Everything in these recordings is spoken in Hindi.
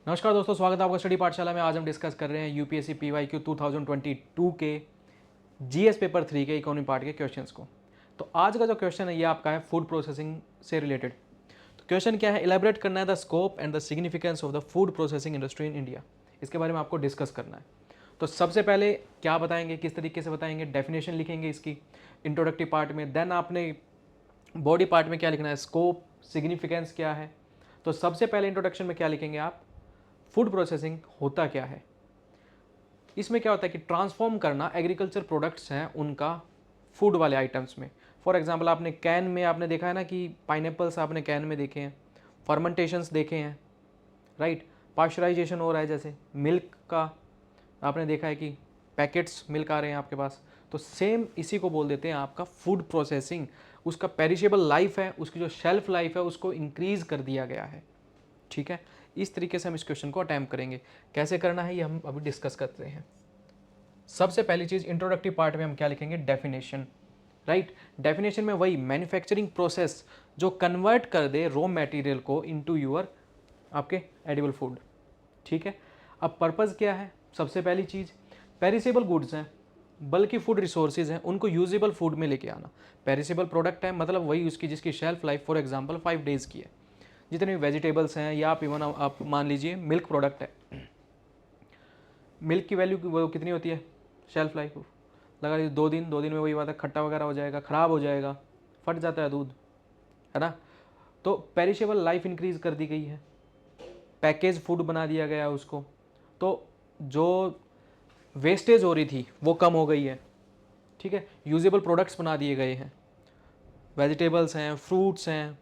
नमस्कार दोस्तों, स्वागत है आपका स्टडी पाठशाला में। आज हम डिस्कस कर रहे हैं यूपीएससी पीवाईक्यू 2022 के जीएस पेपर 3 के इकोनॉमी पार्ट के क्वेश्चंस को। तो आज का जो क्वेश्चन है ये आपका है फूड प्रोसेसिंग से रिलेटेड। तो क्वेश्चन क्या है, इलेबरेट करना है the scope and the significance of the food processing industry in India. इसके बारे में आपको डिस्कस करना है। तो सबसे पहले क्या बताएंगे, किस तरीके से बताएंगे, डेफिनेशन लिखेंगे इसकी इंट्रोडक्टिव पार्ट में। देन आपने बॉडी पार्ट में क्या लिखना है, स्कोप, सिग्निफिकेंस क्या है। तो सबसे पहले इंट्रोडक्शन में क्या लिखेंगे आप, फूड प्रोसेसिंग होता क्या है। इसमें क्या होता है कि ट्रांसफॉर्म करना एग्रीकल्चर प्रोडक्ट्स हैं उनका फूड वाले आइटम्स में। फॉर एग्जांपल आपने कैन में आपने देखा है ना कि पाइनएप्पल्स आपने कैन में देखे हैं, फर्मेंटेशंस देखे हैं, राइट। पाश्चराइजेशन हो रहा है, जैसे मिल्क का आपने देखा है कि पैकेट्स मिल्क आ रहे हैं आपके पास। तो सेम इसी को बोल देते हैं आपका फूड प्रोसेसिंग। उसका पेरिशेबल लाइफ है, उसकी जो शेल्फ लाइफ है उसको इंक्रीज कर दिया गया है। ठीक है, इस तरीके से हम इस क्वेश्चन को अटैम्प्ट करेंगे। कैसे करना है ये हम अभी डिस्कस करते हैं। सबसे पहली चीज इंट्रोडक्टिव पार्ट में हम क्या लिखेंगे, डेफिनेशन, राइट। डेफिनेशन में वही मैन्युफैक्चरिंग प्रोसेस जो कन्वर्ट कर दे रॉ मटेरियल को इनटू यूर आपके एडिबल फूड। ठीक है, अब पर्पस क्या है, सबसे पहली चीज पेरिसेबल गुड्स हैं, बल्कि फूड रिसोर्सेज हैं, उनको यूजेबल फूड में लेके आना। पेरिसेबल प्रोडक्ट है मतलब वही उसकी जिसकी shelf life for example 5 days की है। जितने भी वेजिटेबल्स हैं या आप इवन आप मान लीजिए मिल्क प्रोडक्ट है, मिल्क की वैल्यू वो कितनी होती है, शेल्फ लाइफ लगा लीजिए 2 दिन। 2 दिन में वही बात है, खट्टा वगैरह हो जाएगा, ख़राब हो जाएगा, फट जाता है दूध, है ना। तो पेरिशेबल लाइफ इंक्रीज कर दी गई है, पैकेज फूड बना दिया गया है उसको। तो जो वेस्टेज हो रही थी वो कम हो गई है। ठीक है, यूजेबल प्रोडक्ट्स बना दिए गए हैं, वेजिटेबल्स हैं, फ्रूट्स हैं,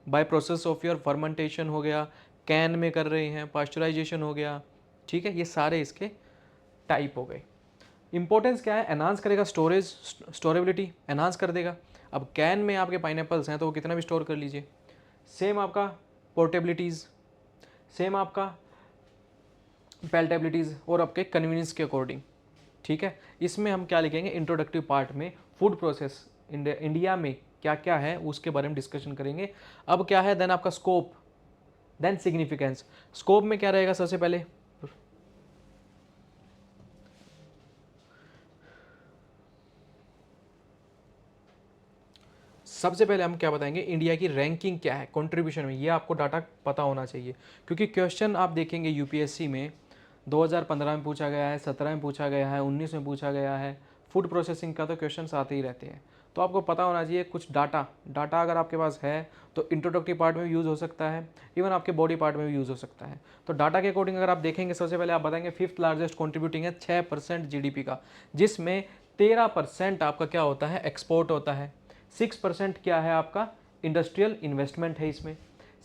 by process of your fermentation हो गया, कैन में कर रहे हैं, पास्चराइजेशन हो गया। ठीक है, ये सारे इसके टाइप हो गए। इंपॉर्टेंस क्या है, एनहांस करेगा स्टोरेज, स्टोरेबिलिटी एनहांस कर देगा। अब कैन में आपके पाइनएप्पल्स हैं तो वो कितना भी स्टोर कर लीजिए। सेम आपका पोर्टेबिलिटीज़, सेम आपका पेल्टेबिलिटीज़ और आपके कन्वीनियंस के अकॉर्डिंग। ठीक है, इसमें हम क्या लिखेंगे, इंट्रोडक्टिव पार्ट में फूड प्रोसेस इंडिया में क्या क्या है उसके बारे में डिस्कशन करेंगे। अब क्या है, देन आपका स्कोप, देन सिग्निफिकेंस। स्कोप में क्या रहेगा, सबसे पहले हम क्या बताएंगे, इंडिया की रैंकिंग क्या है कंट्रीब्यूशन में। ये आपको डाटा पता होना चाहिए, क्योंकि क्वेश्चन आप देखेंगे यूपीएससी में 2015 में पूछा गया है, 17 में पूछा गया है, 19 में पूछा गया है। फूड प्रोसेसिंग का तो क्वेश्चन आते ही रहते हैं। तो आपको पता होना चाहिए कुछ डाटा अगर आपके पास है तो इंट्रोडक्टिव पार्ट में भी यूज़ हो सकता है, इवन आपके बॉडी पार्ट में भी यूज़ हो सकता है। तो डाटा के अकॉर्डिंग अगर आप देखेंगे, सबसे पहले आप बताएंगे 5th लार्जेस्ट कॉन्ट्रीब्यूटिंग है 6% जीडीपी का, जिसमें 13% आपका क्या होता है, एक्सपोर्ट होता है। 6% क्या है आपका, इंडस्ट्रियल इन्वेस्टमेंट है इसमें।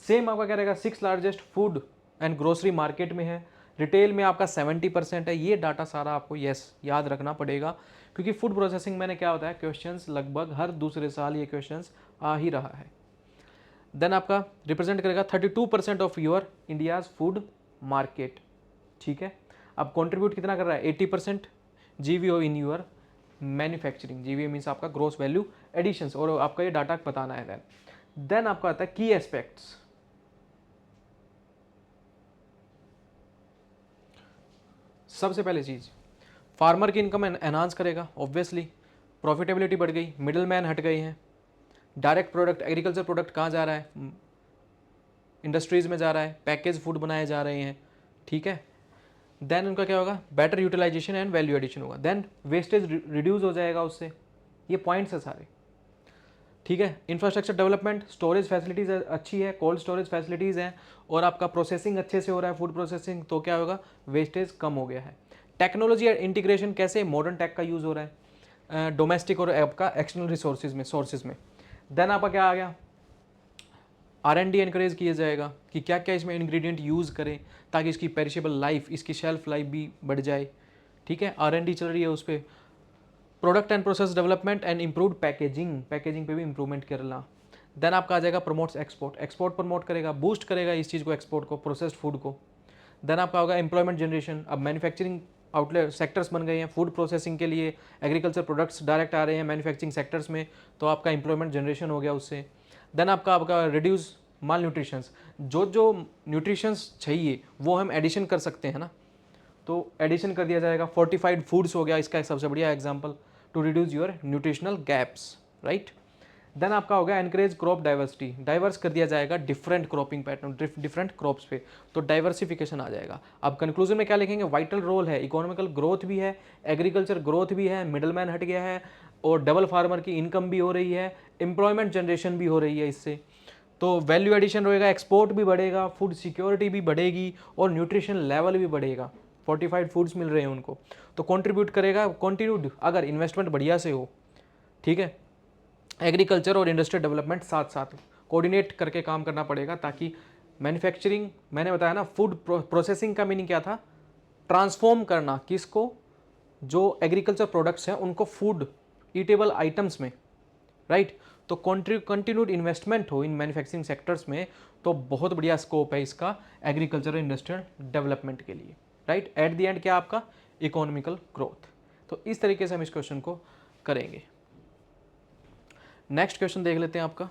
सेम आपका क्या रहेगा, 6th largest food and grocery market में है। रिटेल में आपका 70% है। ये डाटा सारा आपको याद रखना पड़ेगा, क्योंकि फूड प्रोसेसिंग मैंने क्या होता है, क्वेश्चंस लगभग हर दूसरे साल ये क्वेश्चंस आ ही रहा है। देन आपका रिप्रेजेंट करेगा 32% of your India's food market. ठीक है, अब कंट्रीब्यूट कितना कर रहा है, 80% जीवीओ इन यूर मैन्युफैक्चरिंग। जीवीओ मीन्स आपका ग्रोस वैल्यू एडिशंस, और आपका ये डाटा बताना है। देन आपका आता है की एस्पेक्ट्स। सबसे पहले चीज फार्मर की इनकम एनहांस करेगा, ऑब्वियसली प्रॉफिटेबिलिटी बढ़ गई, मिडिल मैन हट गए हैं। डायरेक्ट प्रोडक्ट, एग्रीकल्चर प्रोडक्ट कहाँ जा रहा है, इंडस्ट्रीज में जा रहा है, पैकेज फूड बनाए जा रहे हैं। ठीक है, देन उनका क्या होगा, better utilisation and value addition होगा। देन वेस्टेज रिड्यूस हो जाएगा उससे। ये पॉइंट्स है सारे। ठीक है, इंफ्रास्ट्रक्चर डेवलपमेंट, स्टोरेज फैसिलिटीज अच्छी है, कोल्ड स्टोरेज फैसिलिटीज़ हैं, और आपका प्रोसेसिंग अच्छे से हो रहा है, फूड प्रोसेसिंग, तो क्या होगा, वेस्टेज कम हो गया है। टेक्नोलॉजी इंटीग्रेशन, कैसे मॉडर्न टेक का यूज़ हो रहा है डोमेस्टिक और आपका एक्सटर्नल रिसोर्सेज में, सोर्सेज में। देन आपका क्या आ गया, R&D एनकरेज किया जाएगा कि क्या क्या इसमें इंग्रेडिएंट यूज़ करें ताकि इसकी पेरिशेबल लाइफ, इसकी शेल्फ लाइफ भी बढ़ जाए। ठीक है, R&D चल रही है उस पर। Product and process development and improved packaging, packaging पे भी इंप्रूवमेंट करना। देन आपका आ जाएगा प्रमोट्स एक्सपोर्ट, एक्सपोर्ट प्रमोट करेगा, बूस्ट करेगा इस चीज़ को, एक्सपोर्ट को, प्रोसेस्ड फूड को। देन आपका होगा एम्प्लॉयमेंट जनरेशन। अब मैन्युफैक्चरिंग आउटलेट सेक्टर्स बन गए हैं फूड प्रोसेसिंग के लिए, एग्रीकल्चर प्रोडक्ट्स डायरेक्ट आ रहे हैं मैन्युफैक्चरिंग सेक्टर्स में, तो आपका एम्प्लॉयमेंट जनरेशन हो गया उससे। देन आपका रिड्यूस माल न्यूट्रिशंस, जो जो न्यूट्रिशंस चाहिए वो हम एडिशन कर सकते हैं ना, तो एडिशन कर दिया जाएगा। फोर्टिफाइड फूड्स हो गया इसका एक सबसे बढ़िया example, to reduce your nutritional gaps, right. Then आपका हो गया एनकरेज क्रॉप डाइवर्सिटी, डाइवर्स कर दिया जाएगा different cropping pattern, different crops पे, तो डाइवर्सिफिकेशन आ जाएगा। अब कंक्लूजन में क्या लिखेंगे, वाइटल रोल है, इकोनॉमिकल ग्रोथ भी है, एग्रीकल्चर ग्रोथ भी है, मिडल मैन हट गया है, और डबल फार्मर की इनकम भी हो रही है, एम्प्लॉयमेंट जनरेशन भी हो रही है इससे, तो वैल्यू एडिशन रहेगा, एक्सपोर्ट भी बढ़ेगा, फूड सिक्योरिटी भी बढ़ेगी, और न्यूट्रिशन लेवल भी बढ़ेगा, फोर्टिफाइड फूड्स मिल रहे हैं उनको, तो कंट्रीब्यूट करेगा कंटिन्यूड, अगर इन्वेस्टमेंट बढ़िया से हो, ठीक है। एग्रीकल्चर और इंडस्ट्रियल डेवलपमेंट साथ साथ कोऑर्डिनेट करके काम करना पड़ेगा, ताकि मैन्युफैक्चरिंग, मैंने बताया ना फूड प्रोसेसिंग का मीनिंग क्या था, ट्रांसफॉर्म करना किसको, जो एग्रीकल्चर प्रोडक्ट्स हैं उनको फूड ईटेबल आइटम्स में, राइट। तो कंटिन्यूड इन्वेस्टमेंट हो इन मैन्युफैक्चरिंग सेक्टर्स में, तो बहुत बढ़िया स्कोप है इसका एग्रीकल्चर और इंडस्ट्रियल डेवलपमेंट के लिए, राइट। एट द एंड क्या आपका इकोनॉमिकल ग्रोथ। तो इस तरीके से हम इस क्वेश्चन को करेंगे। नेक्स्ट क्वेश्चन देख लेते हैं आपका।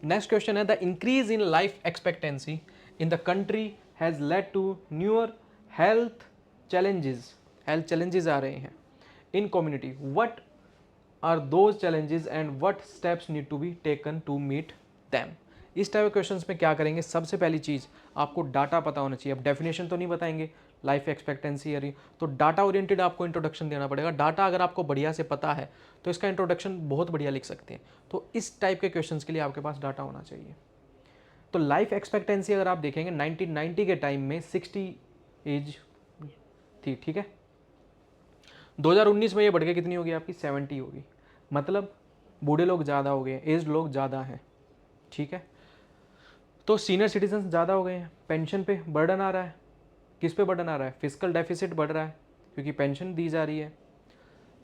नेक्स्ट क्वेश्चन है, the increase in life expectancy in the country has led to newer health challenges आ रहे हैं in community, what are those challenges and what steps need to be taken to meet them. इस टाइप के क्वेश्चंस में क्या करेंगे, सबसे पहली चीज़ आपको डाटा पता होना चाहिए। अब डेफिनेशन तो नहीं बताएंगे लाइफ एक्सपेक्टेंसी अरे, तो डाटा ओरिएंटेड आपको इंट्रोडक्शन देना पड़ेगा। डाटा अगर आपको बढ़िया से पता है तो इसका इंट्रोडक्शन बहुत बढ़िया लिख सकते हैं। तो इस टाइप के क्वेश्चंस के लिए आपके पास डाटा होना चाहिए। तो लाइफ एक्सपेक्टेंसी अगर आप देखेंगे 1990 के टाइम में 60 एज थी, ठीक है। 2019 में ये बढ़ के कितनी होगी आपकी, 70 होगी, मतलब बूढ़े लोग ज़्यादा हो गए, एज लोग ज़्यादा हैं, ठीक है। तो सीनियर सिटीजन ज़्यादा हो गए हैं, पेंशन पे बर्डन आ रहा है, किस पे बर्डन आ रहा है, फिजिकल डेफिसिट बढ़ रहा है क्योंकि पेंशन दी जा रही है।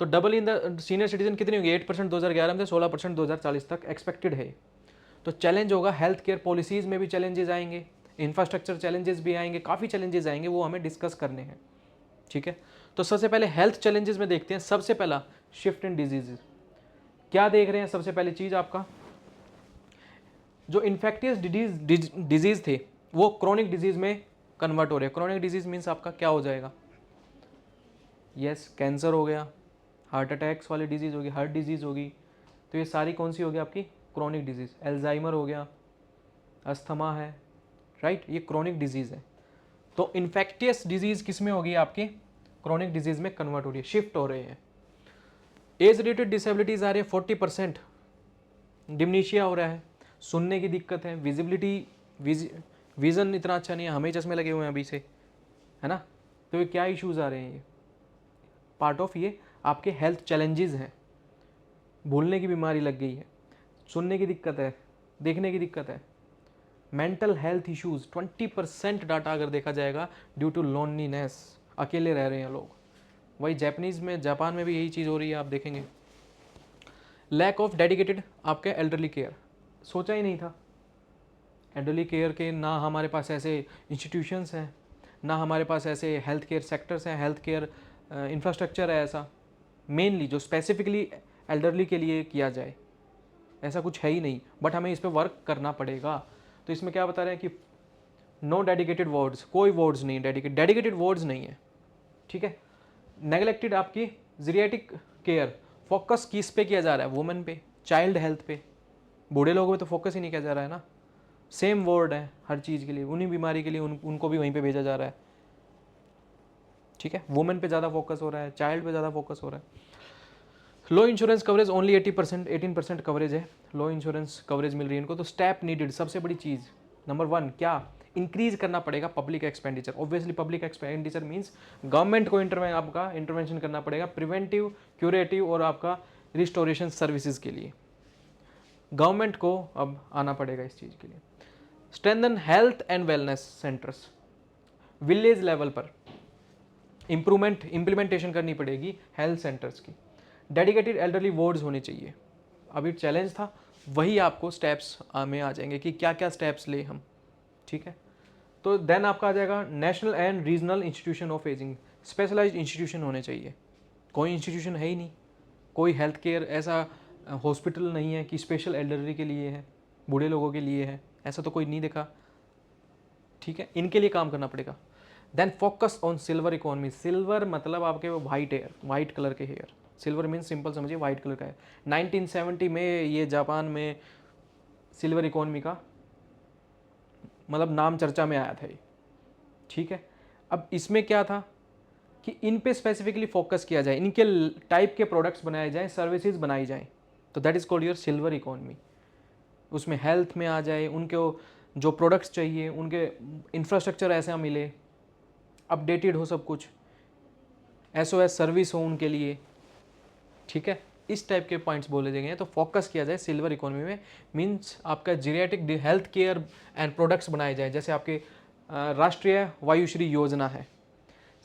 तो double in the senior citizen कितनी होगी, 8% 2011 में से 16% 2040 तक एक्सपेक्टेड है। तो चैलेंज होगा, हेल्थ केयर पॉलिसीज़ में भी चैलेंजेस आएंगे, इंफ्रास्ट्रक्चर चैलेंजेस भी आएंगे, काफ़ी चैलेंजेस आएंगे, वो हमें डिस्कस करने हैं, ठीक है। तो सबसे पहले हेल्थ चैलेंजेस में देखते हैं। सबसे पहला शिफ्ट इन डिजीजेज, क्या देख रहे हैं, सबसे पहली चीज़ आपका जो इन्फेक्टियस डिजीज थे वो क्रोनिक डिजीज में कन्वर्ट हो रहे हैं। क्रोनिक डिजीज मीन्स आपका क्या हो जाएगा, यस कैंसर हो गया, हार्ट अटैक्स वाली डिजीज़ होगी, हार्ट डिजीज़ होगी, तो ये सारी कौन सी होगी आपकी क्रोनिक डिजीज़। एल्जाइमर हो गया, अस्थमा है, राइट, ये क्रोनिक डिजीज़ है। तो इन्फेक्टियस डिजीज़ किस में होगी आपकी, क्रोनिक डिजीज़ में कन्वर्ट हो रही है, शिफ्ट हो रहे हैं। एज रिलेटेड डिसेबिलिटीज़ आ रही है 40%, डिमनीशिया हो रहा है, सुनने की दिक्कत है, विज़न इतना अच्छा नहीं है, हमें चश्मे लगे हुए हैं अभी से, है ना। तो ये क्या इश्यूज़ आ रहे हैं, ये पार्ट ऑफ ये आपके हेल्थ चैलेंजेस हैं। भूलने की बीमारी लग गई है, सुनने की दिक्कत है, देखने की दिक्कत है, मेंटल हेल्थ इश्यूज़ 20% डाटा अगर देखा जाएगा ड्यू टू लोनलीनेस, अकेले रह रहे हैं लोग। वही जापान में भी यही चीज़ हो रही है, आप देखेंगे। लैक ऑफ डेडिकेटेड आपके एल्डरली केयर, सोचा ही नहीं था एल्डरली केयर के, ना हमारे पास ऐसे इंस्टीट्यूशंस हैं, ना हमारे पास ऐसे हेल्थ केयर सेक्टर्स हैं, हेल्थ केयर इंफ्रास्ट्रक्चर है ऐसा मेनली जो स्पेसिफिकली एल्डरली के लिए किया जाए, ऐसा कुछ है ही नहीं। बट हमें इस पर वर्क करना पड़ेगा। तो इसमें क्या बता रहे हैं कि नो डेडिकेटेड वार्ड्स, कोई वार्ड्स नहीं, डेडिकेटेड वार्ड्स नहीं है, ठीक है। नेगलेक्टेड आपकी जीरियाट्रिक केयर, फोकस किस पे किया जा रहा है, वुमेन पे, चाइल्ड हेल्थ पे, बूढ़े लोगों पे तो फोकस ही नहीं किया जा रहा है ना। सेम वार्ड है हर चीज़ के लिए, उन्हीं बीमारी के लिए उनको भी वहीं पे भेजा जा रहा है, ठीक है। वुमेन पे ज़्यादा फोकस हो रहा है, चाइल्ड पे ज़्यादा फोकस हो रहा है। लो इंश्योरेंस कवरेज ओनली 18% कवरेज है, लो इंश्योरेंस कवरेज मिल रही है इनको। तो स्टेप नीडेड, सबसे बड़ी चीज़ नंबर 1 क्या, इंक्रीज करना पड़ेगा public expenditure. Obviously public expenditure means government को आपका इंटरवेंशन करना पड़ेगा प्रिवेंटिव, क्यूरेटिव और आपका रिस्टोरेशन सर्विसेज के लिए। गवर्नमेंट को अब आना पड़ेगा इस चीज़ के लिए। Strengthen health and wellness centres, village level पर इम्प्लीमेंटेशन करनी पड़ेगी हेल्थ सेंटर्स की। डेडिकेटेड एल्डरली वार्ड्स होने चाहिए। अभी चैलेंज था, वही आपको स्टेप्स में आ जाएंगे कि क्या क्या स्टेप्स ले हम, ठीक है। तो देन आपका आ जाएगा national and regional institution of ageing, specialised institution होने चाहिए। कोई इंस्टीट्यूशन है ही नहीं, कोई हेल्थ केयर ऐसा हॉस्पिटल नहीं है कि स्पेशल एल्डरली के लिए है, बूढ़े लोगों के लिए है, ऐसा तो कोई नहीं देखा, ठीक है, इनके लिए काम करना पड़ेगा। Then focus on silver economy, silver मतलब आपके वो वाइट हेयर, वाइट कलर के हेयर, सिल्वर मीन्स सिंपल समझिए वाइट कलर का है। 1970 में ये जापान में सिल्वर इकोनॉमी का मतलब नाम चर्चा में आया था ये, ठीक है। अब इसमें क्या था कि इन पे स्पेसिफिकली फोकस किया जाए, इनके टाइप के प्रोडक्ट्स बनाए जाएं, सर्विसेज बनाई जाएं, तो that is called your silver economy. उसमें हेल्थ में आ जाए, उनको जो प्रोडक्ट्स चाहिए उनके इंफ्रास्ट्रक्चर ऐसा मिले, अपडेटेड हो सब कुछ, एसओएस सर्विस हो उनके लिए, ठीक है, इस टाइप के पॉइंट्स बोले गए हैं। तो फोकस किया जाए सिल्वर इकोनॉमी में, मीन्स आपका geriatric health care and products बनाए जाए, जैसे आपके राष्ट्रीय वायुश्री योजना है।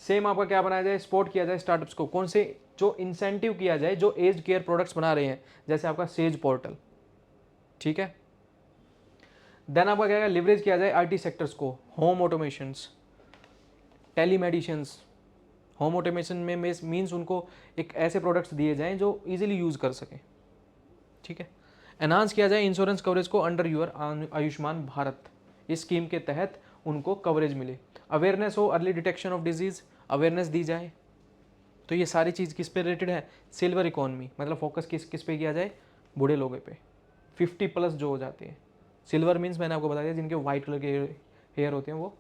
सेम आपका क्या बनाया जाए, सपोर्ट किया जाए स्टार्टअप्स को, कौन से जो इंसेंटिव किया जाए जो एज केयर प्रोडक्ट्स बना रहे हैं, जैसे आपका सेज पोर्टल, ठीक है। देन आपका क्या लिवरेज किया जाए आईटी सेक्टर्स को, होम ऑटोमेशंस, टेलीमेडिसिन्स। होम ऑटोमेशन में मीन्स उनको एक ऐसे प्रोडक्ट्स दिए जाएं जो इजीली यूज़ कर सकें, ठीक है। एनहांस किया जाए इंश्योरेंस कवरेज को अंडर यूर आयुष्मान भारत, इस स्कीम के तहत उनको कवरेज मिले। अवेयरनेस हो, early detection of disease, awareness दी जाए। तो ये सारी चीज़ किस पे रिलेटेड है, सिल्वर इकोनॉमी, मतलब फोकस किस किस पे किया जाए, बूढ़े लोगों पे, 50+ जो हो जाते हैं। सिल्वर मीन्स मैंने आपको बता दिया जिनके वाइट कलर के हेयर होते हैं, वो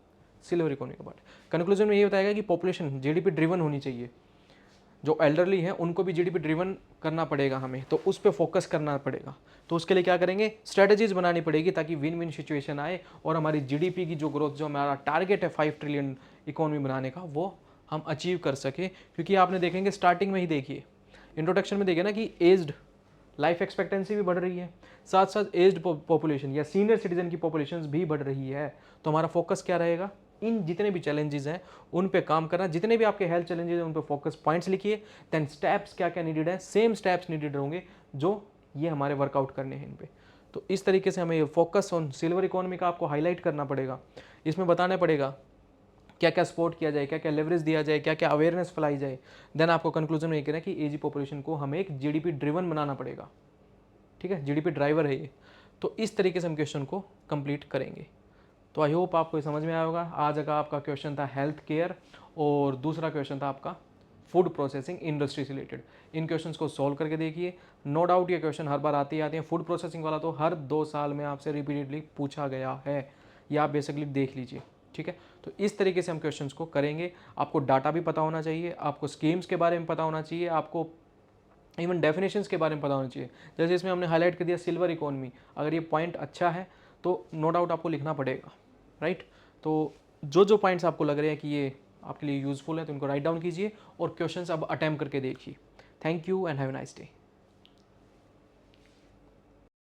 सिल्वर इकोनॉमी का पार्ट। कंक्लूजन में ये बताएगा कि पॉपुलेशन जीडीपी ड्रिवन होनी चाहिए, जो एल्डरली हैं उनको भी जीडीपी ड्रिवन करना पड़ेगा हमें, तो उस पर फोकस करना पड़ेगा। तो उसके लिए क्या करेंगे, स्ट्रेटजीज बनानी पड़ेगी ताकि विन विन सिचुएशन आए और हमारी जीडीपी की जो ग्रोथ, जो हमारा टारगेट है 5 ट्रिलियन इकोनॉमी बनाने का, वो हम अचीव कर सके। क्योंकि आपने देखेंगे स्टार्टिंग में ही देखिए, इंट्रोडक्शन में देखिए ना कि एज्ड लाइफ एक्सपेक्टेंसी भी बढ़ रही है, साथ साथ एज्ड पॉपुलेशन या सीनियर सिटीजन की पॉपुलेशन भी बढ़ रही है। तो हमारा फोकस क्या रहेगा, इन जितने भी चैलेंजेस हैं उन पे काम करना, जितने भी आपके हेल्थ चैलेंजेस हैं उन पे फोकस पॉइंट्स लिखिए। देन स्टेप्स क्या क्या नीडेड है, सेम स्टेप्स नीडेड होंगे जो ये हमारे वर्कआउट करने हैं इन पे। तो इस तरीके से हमें ये फोकस ऑन सिल्वर इकोनॉमी का आपको हाईलाइट करना पड़ेगा, इसमें बताना पड़ेगा क्या क्या सपोर्ट किया जाए, क्या क्या लेवरेज दिया जाए, क्या क्या अवेयरनेस फैलाई जाए। देन आपको कंक्लूजन में ये कहना है कि एजी पॉपुलेशन को हमें एक जीडीपी ड्रिवन बनाना पड़ेगा, ठीक है, जीडीपी ड्राइवर है ये। तो इस तरीके से हम क्वेश्चन को कंप्लीट करेंगे। तो आई होप आपको समझ में आया होगा। आज का आपका क्वेश्चन था हेल्थ केयर और दूसरा क्वेश्चन था आपका फूड प्रोसेसिंग इंडस्ट्री से रिलेटेड। इन क्वेश्चंस को सॉल्व करके देखिए। नो डाउट ये क्वेश्चन हर बार आते ही आते हैं। फूड प्रोसेसिंग वाला तो हर 2 साल में आपसे रिपीटेडली पूछा गया है, ये आप बेसिकली देख लीजिए, ठीक है। तो इस तरीके से हम क्वेश्चंस को करेंगे। आपको डाटा भी पता होना चाहिए, आपको स्कीम्स के बारे में पता होना चाहिए, आपको इवन डेफिनेशंस के बारे में पता होना चाहिए। जैसे इसमें हमने हाईलाइट कर दिया सिल्वर इकोनॉमी, अगर ये पॉइंट अच्छा है तो नो डाउट आपको लिखना पड़ेगा, राइट। तो जो जो पॉइंट्स आपको लग रहे हैं कि ये आपके लिए यूज़फुल है तो इनको राइट डाउन कीजिए और क्वेश्चंस अब अटेम्प्ट करके देखिए। Thank you and have a nice day.